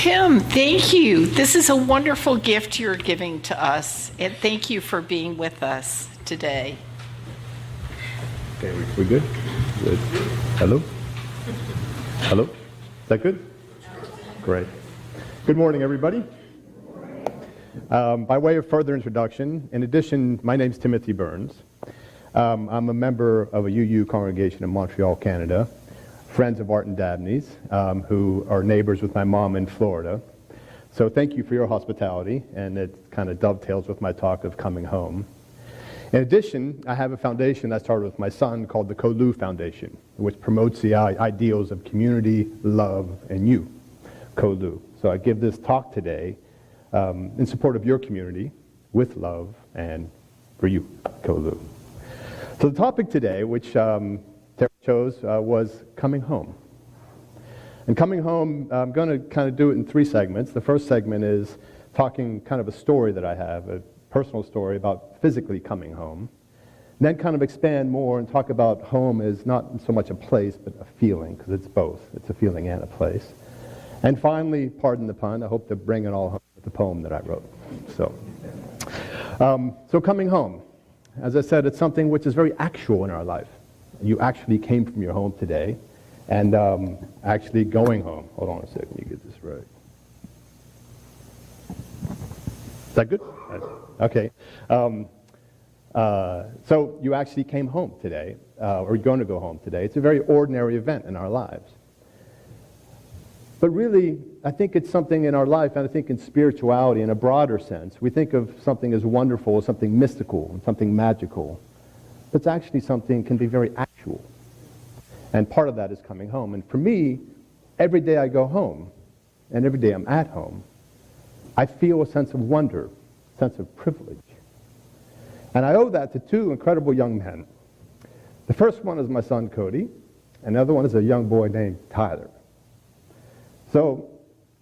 Tim, thank you. This is a wonderful gift you're giving to us, and thank you for being with us today. Okay, we good? Good. Hello? Hello? Is that good? Great. Good morning, everybody. By way of further introduction, in addition, my name's Timothy Byrnes. I'm a member of a UU congregation in Montreal, Canada, Friends of Art and Dabney's, who are neighbors with my mom in Florida. So thank you for your hospitality, and it kind of dovetails with my talk of coming home. In addition, I have a foundation I started with my son called the Kolu Foundation, which promotes the ideals of community, love, and you, Kolu. So I give this talk today in support of your community, with love, and for you, Kolu. So the topic today, which Terry chose, was coming home. And coming home, I'm going to kind of do it in three segments. The first segment is talking kind of a story that I have, a personal story about physically coming home. And then kind of expand more and talk about home as not so much a place, but a feeling, because it's both. It's a feeling and a place. And finally, pardon the pun, I hope to bring it all home with the poem that I wrote. So coming home. As I said, it's something which is very actual in our life. You actually came from your home today, and actually going home. Hold on a second, let me get this right. Is that good? Okay. So you actually came home today, or you're going to go home today. It's a very ordinary event in our lives. But really, I think it's something in our life, and I think in spirituality, in a broader sense, we think of something as wonderful, something mystical, something magical. But it's actually something can be very actual. And part of that is coming home. And for me, every day I go home, and every day I'm at home, I feel a sense of wonder, a sense of privilege. And I owe that to two incredible young men. The first one is my son, Cody, and the other one is a young boy named Tyler. So,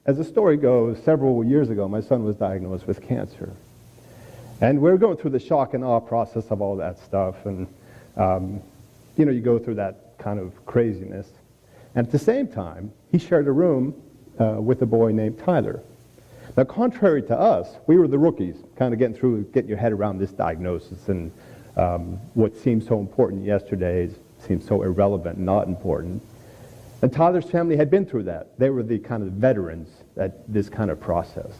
as the story goes, several years ago, my son was diagnosed with cancer. And we were going through the shock and awe process of all that stuff, and you go through that kind of craziness. And at the same time, he shared a room with a boy named Tyler. Now, contrary to us, we were the rookies, kind of getting your head around this diagnosis, and what seemed so important yesterday seems so irrelevant, not important. And Tyler's family had been through that. They were the kind of veterans at this kind of process.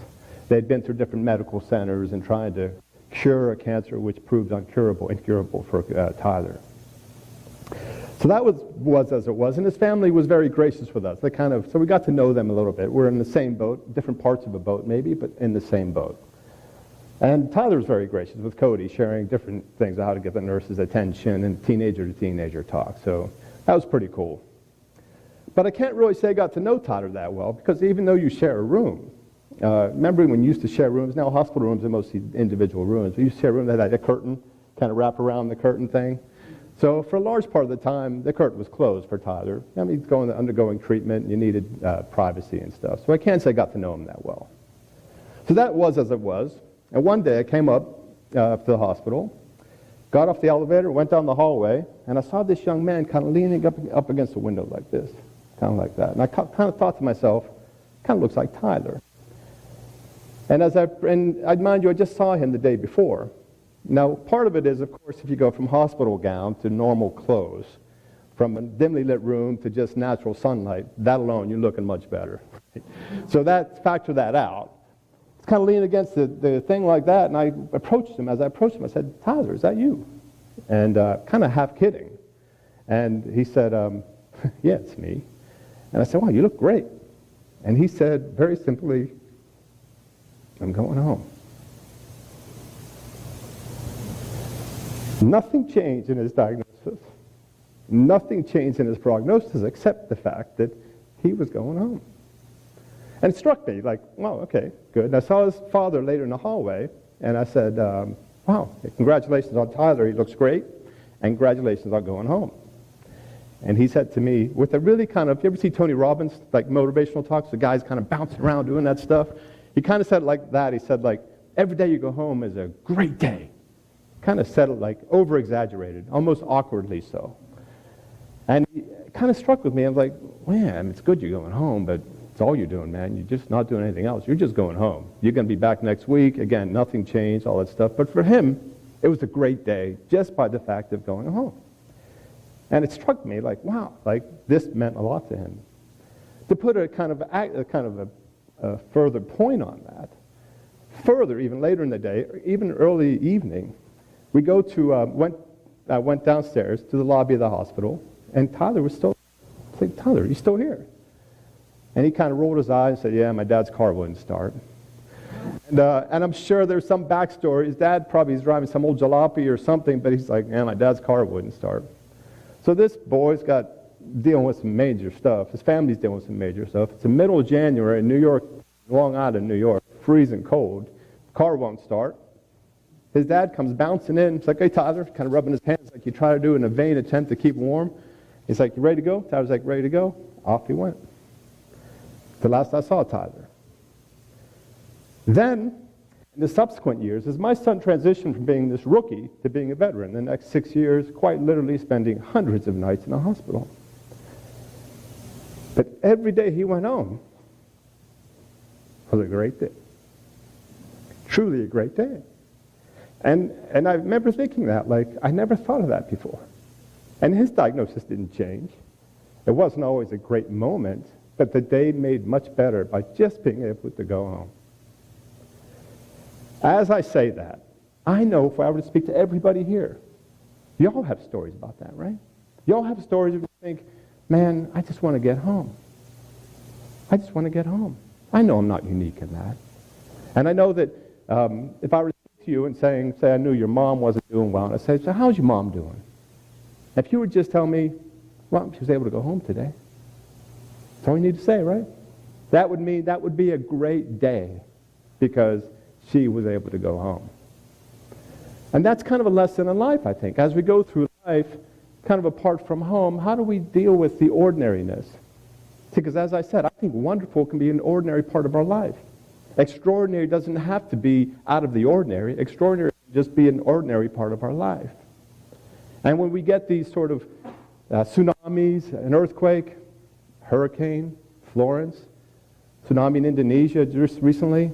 They'd been through different medical centers and trying to cure a cancer which proved incurable for Tyler. So that was as it was, and his family was very gracious with us. So we got to know them a little bit. We're in the same boat, different parts of a boat maybe, but in the same boat. And Tyler was very gracious with Cody, sharing different things, how to get the nurses' attention and teenager-to-teenager talk. So that was pretty cool. But I can't really say I got to know Tyler that well, because even though you share a room, remember when you used to share rooms? Now hospital rooms are mostly individual rooms. We used to share a room that had a curtain, kind of wrap around the curtain thing. So for a large part of the time, the curtain was closed for Tyler. I mean, he's undergoing treatment, and you needed privacy and stuff. So I can't say I got to know him that well. So that was as it was. And one day I came up to the hospital, got off the elevator, went down the hallway, and I saw this young man kind of leaning up against the window like this, kind of like that. And I kind of thought to myself, kind of looks like Tyler. And mind you, I just saw him the day before. Now, part of it is, of course, if you go from hospital gown to normal clothes, from a dimly lit room to just natural sunlight, that alone, you're looking much better. So factor that out. It's kind of leaning against the thing like that, and I approached him. As I approached him, I said, "Tyler, is that you?" And kind of half kidding. And he said, "Yeah, it's me." And I said, "Wow, you look great." And he said, very simply, "I'm going home." Nothing changed in his diagnosis. Nothing changed in his prognosis except the fact that he was going home. And it struck me like, wow, okay, good. And I saw his father later in the hallway, and I said, wow, congratulations on Tyler, he looks great, and congratulations on going home. And he said to me, with a really kind of, you ever see Tony Robbins, like motivational talks, the guy's kind of bouncing around doing that stuff? He kind of said it like that. He said, like, every day you go home is a great day. Kind of said it like over-exaggerated, almost awkwardly so. And it kind of struck with me. I was like, man, it's good you're going home, but That's all you're doing, man. You're just not doing anything else. You're just going home. You're going to be back next week. Again, nothing changed, all that stuff. But for him, it was a great day just by the fact of going home. And it struck me like, wow, like this meant a lot to him. To put a kind of a further point on that, further, even later in the day, even early evening, we go to, went downstairs to the lobby of the hospital, and Tyler was still, I said, Tyler, you still here? And he kind of rolled his eyes and said, yeah, my dad's car wouldn't start. And I'm sure there's some backstory. His dad probably is driving some old jalopy or something, but he's like, yeah, my dad's car wouldn't start. So this boy's got dealing with some major stuff. His family's dealing with some major stuff. It's the middle of January in New York, Long Island, New York, freezing cold. Car won't start. His dad comes bouncing in. He's like, hey, Tyler, kind of rubbing his hands like you try to do in a vain attempt to keep warm. He's like, you ready to go? Tyler's like, ready to go? Off he went. The last I saw Tyler. Then, in the subsequent years, as my son transitioned from being this rookie to being a veteran, the next 6 years, quite literally spending hundreds of nights in the hospital. But every day he went home was a great day. Truly a great day. And I remember thinking that, like, I never thought of that before. And his diagnosis didn't change. It wasn't always a great moment, but the day made much better by just being able to go home. As I say that, I know if I were to speak to everybody here, you all have stories about that, right? You all have stories where you think, man, I just want to get home. I just want to get home. I know I'm not unique in that. And I know that if I were to speak to you and say I knew your mom wasn't doing well, and I say, so how's your mom doing? If you would just tell me, well, she was able to go home today. That's all you need to say, right? That would mean that would be a great day because she was able to go home. And that's kind of a lesson in life, I think. As we go through life, kind of apart from home, how do we deal with the ordinariness? Because as I said, I think wonderful can be an ordinary part of our life. Extraordinary doesn't have to be out of the ordinary. Extraordinary can just be an ordinary part of our life. And when we get these sort of tsunamis, an earthquake, hurricane, Florence, tsunami in Indonesia just recently,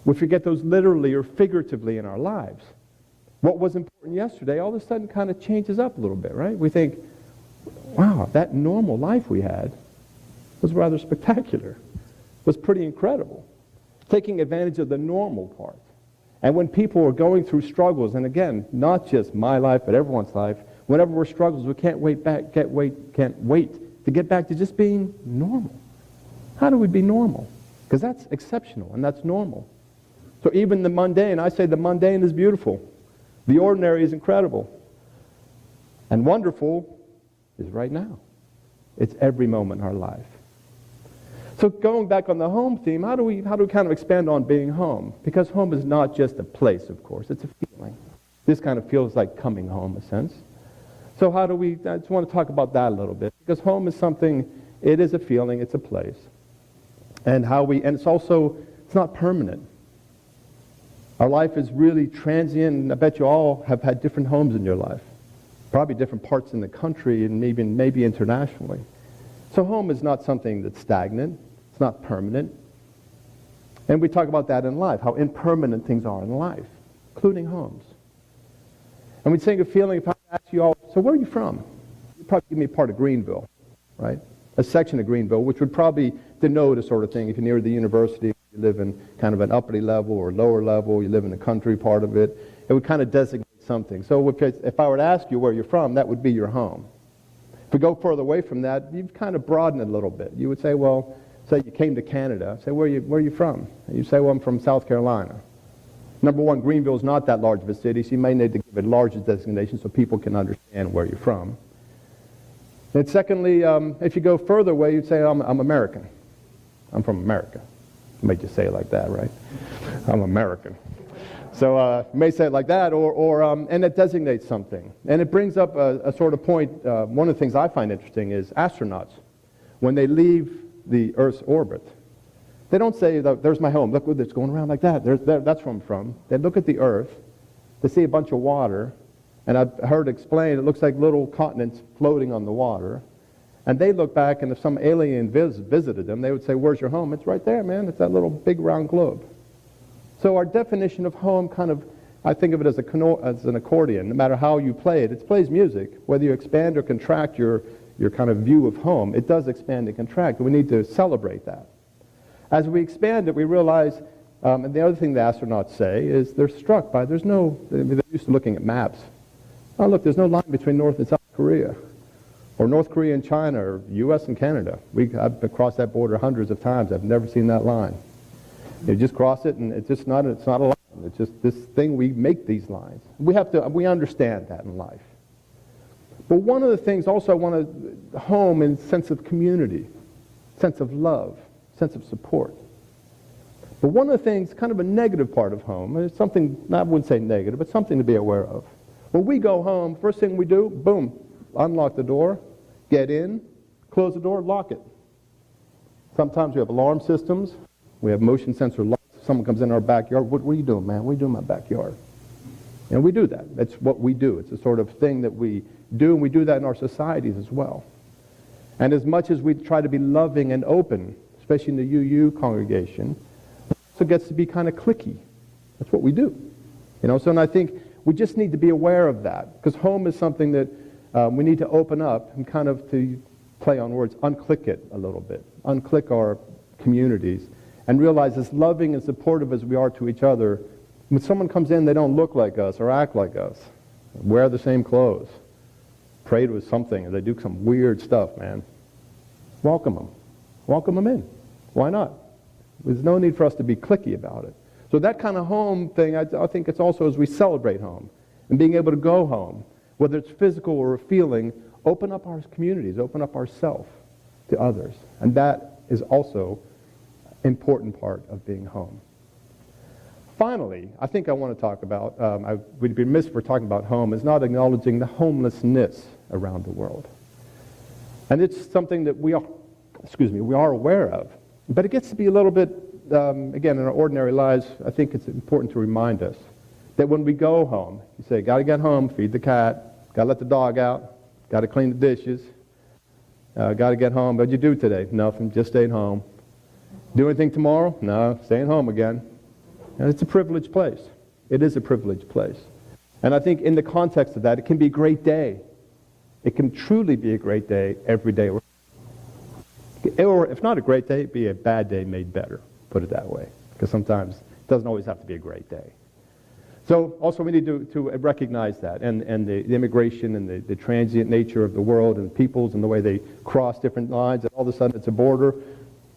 we forget those literally or figuratively in our lives. What was important yesterday all of a sudden kind of changes up a little bit, right? We think, wow, that normal life we had was rather spectacular, was pretty incredible. Taking advantage of the normal part. And when people are going through struggles, and again, not just my life, but everyone's life, whenever we're struggles, we can't wait to get back to just being normal. How do we be normal? Because that's exceptional, and that's normal. So even the mundane, I say the mundane is beautiful. The ordinary is incredible. And wonderful is right now. It's every moment in our life. So going back on the home theme, how do we kind of expand on being home? Because home is not just a place, of course. It's a feeling. This kind of feels like coming home, in a sense. So I just want to talk about that a little bit. Because home is something, it is a feeling, it's a place. And it's not permanent. Our life is really transient, and I bet you all have had different homes in your life. Probably different parts in the country and maybe internationally. So home is not something that's stagnant. It's not permanent. And we talk about that in life, how impermanent things are in life, including homes. And we'd say a feeling, if I ask you all, so where are you from? You'd probably give me a part of Greenville, right? A section of Greenville, which would probably denote a sort of thing. If you're near the university, you live in kind of an uppity level or lower level, you live in the country part of it, it would kind of designate something. So if I were to ask you where you're from, that would be your home. If we go further away from that, you'd kind of broaden it a little bit. You would say, well, say you came to Canada. Say, where are you from? And you say, well, I'm from South Carolina. Number one, Greenville is not that large of a city, so you may need to give it larger designation so people can understand where you're from. And secondly, if you go further away, you'd say, I'm American. I'm from America. You may just say it like that, right? I'm American. So you may say it like that, and it designates something. And it brings up a sort of point. One of the things I find interesting is astronauts. When they leave the Earth's orbit, they don't say, there's my home. Look, it's going around like that. That's where I'm from. They look at the Earth. They see a bunch of water. And I've heard explained, it looks like little continents floating on the water. And they look back, and if some alien visited them, they would say, "Where's your home?" "It's right there, man. It's that little big round globe." So our definition of home kind of, I think of it as an accordion. No matter how you play it, it plays music. Whether you expand or contract your kind of view of home, it does expand and contract. We need to celebrate that. As we expand it, we realize, and the other thing the astronauts say is they're struck by, they're used to looking at maps. Oh, look, there's no line between North and South Korea, or North Korea and China, or U.S. and Canada. I've crossed that border hundreds of times. I've never seen that line. You just cross it, and it's not a line. It's just this thing, we make these lines. We understand that in life. But one of the things also I want to home in sense of community, sense of love, sense of support. But one of the things, kind of a negative part of home, and it's something, I wouldn't say negative, but something to be aware of. When we go home, first thing we do, boom, unlock the door, get in, close the door, lock it. Sometimes we have alarm systems. We have motion sensor locks. If someone comes in our backyard, what are you doing, man? What are you doing in my backyard? And we do that. That's what we do. It's a sort of thing that we do, and we do that in our societies as well. And as much as we try to be loving and open, especially in the UU congregation, it also gets to be kind of cliquey. That's what we do. So and I think we just need to be aware of that, because home is something that we need to open up and kind of, to play on words, unclick it a little bit. Unclick our communities and realize, as loving and supportive as we are to each other, when someone comes in, they don't look like us or act like us, wear the same clothes, pray to something, or they do some weird stuff, man. Welcome them. Welcome them in. Why not? There's no need for us to be cliquey about it. So that kind of home thing, I think it's also as we celebrate home and being able to go home, whether it's physical or a feeling, open up our communities, open up ourself to others. And that is also an important part of being home. Finally, I think I want to talk about, I would be remiss for talking about home, is not acknowledging the homelessness around the world. And it's something that we are aware of. But it gets to be a little bit, again, in our ordinary lives, I think it's important to remind us that when we go home, you say, got to get home, feed the cat, got to let the dog out, got to clean the dishes, got to get home. What'd you do today? Nothing, just stayed home. Do anything tomorrow? No, staying home again. And it's a privileged place. It is a privileged place. And I think in the context of that, it can be a great day. It can truly be a great day every day. Or if not a great day, it'd be a bad day made better, put it that way. Because sometimes it doesn't always have to be a great day. So also we need to recognize that, and the immigration and the transient nature of the world and peoples and the way they cross different lines, and all of a sudden it's a border.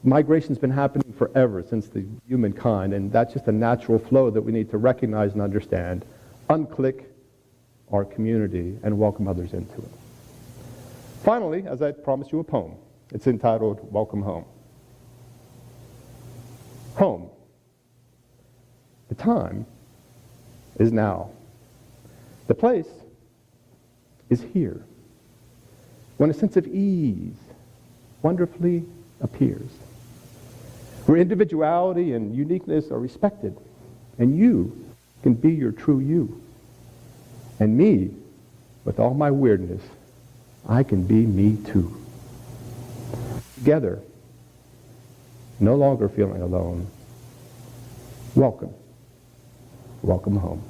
Migration's been happening forever since the humankind, and that's just a natural flow that we need to recognize and understand, unclick our community, and welcome others into it. Finally, as I promised you, a poem. It's entitled, Welcome Home. Home. The time is now. The place is here. When a sense of ease wonderfully appears, where individuality and uniqueness are respected, and you can be your true you. And me, with all my weirdness, I can be me too. Together, no longer feeling alone. Welcome. Welcome home.